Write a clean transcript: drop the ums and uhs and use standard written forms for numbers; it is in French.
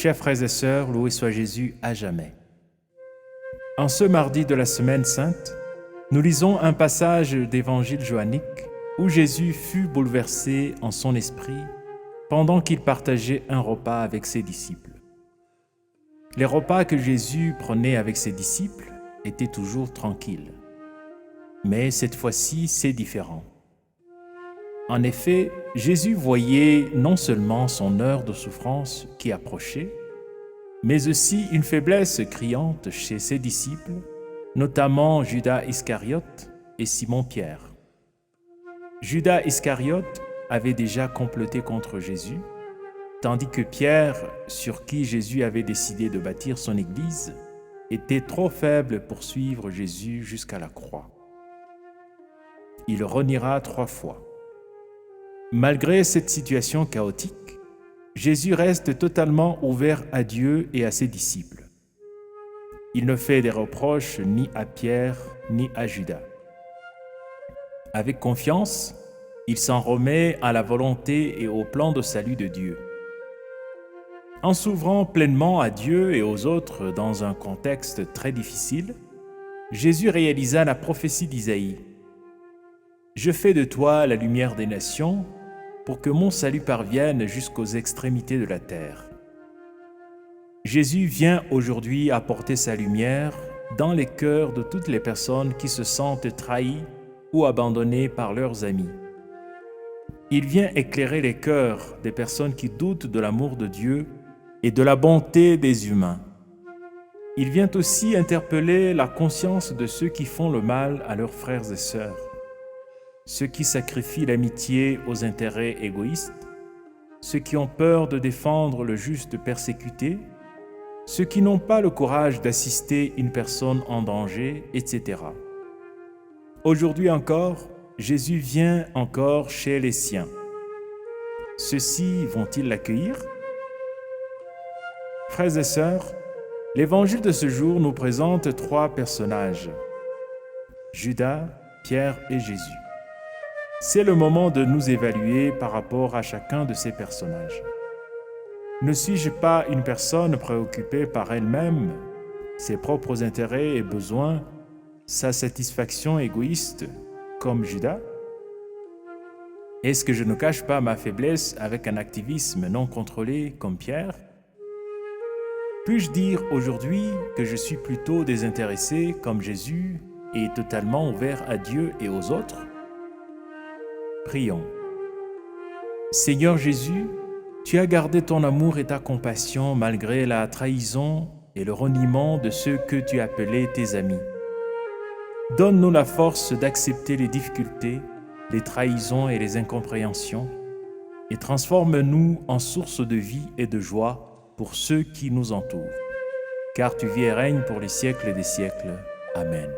Chers frères et sœurs, loué soit Jésus à jamais. En ce mardi de la Semaine Sainte, nous lisons un passage d'Évangile johannique où Jésus fut bouleversé en son esprit pendant qu'il partageait un repas avec ses disciples. Les repas que Jésus prenait avec ses disciples étaient toujours tranquilles. Mais cette fois-ci, c'est différent. En effet, Jésus voyait non seulement son heure de souffrance qui approchait, mais aussi une faiblesse criante chez ses disciples, notamment Judas Iscariote et Simon-Pierre. Judas Iscariote avait déjà comploté contre Jésus, tandis que Pierre, sur qui Jésus avait décidé de bâtir son Église, était trop faible pour suivre Jésus jusqu'à la croix. Il reniera 3 fois. Malgré cette situation chaotique, Jésus reste totalement ouvert à Dieu et à ses disciples. Il ne fait des reproches ni à Pierre ni à Judas. Avec confiance, il s'en remet à la volonté et au plan de salut de Dieu. En s'ouvrant pleinement à Dieu et aux autres dans un contexte très difficile, Jésus réalisa la prophétie d'Isaïe. « Je fais de toi la lumière des nations, pour que mon salut parvienne jusqu'aux extrémités de la terre. » Jésus vient aujourd'hui apporter sa lumière dans les cœurs de toutes les personnes qui se sentent trahies ou abandonnées par leurs amis. Il vient éclairer les cœurs des personnes qui doutent de l'amour de Dieu et de la bonté des humains. Il vient aussi interpeller la conscience de ceux qui font le mal à leurs frères et sœurs, ceux qui sacrifient l'amitié aux intérêts égoïstes, ceux qui ont peur de défendre le juste persécuté, ceux qui n'ont pas le courage d'assister une personne en danger, etc. Aujourd'hui encore, Jésus vient encore chez les siens. Ceux-ci vont-ils l'accueillir? Frères et sœurs, l'Évangile de ce jour nous présente 3 personnages, Judas, Pierre et Jésus. C'est le moment de nous évaluer par rapport à chacun de ces personnages. Ne suis-je pas une personne préoccupée par elle-même, ses propres intérêts et besoins, sa satisfaction égoïste, comme Judas? Est-ce que je ne cache pas ma faiblesse avec un activisme non contrôlé comme Pierre? Puis-je dire aujourd'hui que je suis plutôt désintéressé comme Jésus et totalement ouvert à Dieu et aux autres? Prions. Seigneur Jésus, tu as gardé ton amour et ta compassion malgré la trahison et le reniement de ceux que tu appelais tes amis. Donne-nous la force d'accepter les difficultés, les trahisons et les incompréhensions, et transforme-nous en source de vie et de joie pour ceux qui nous entourent. Car tu vis et règnes pour les siècles des siècles. Amen.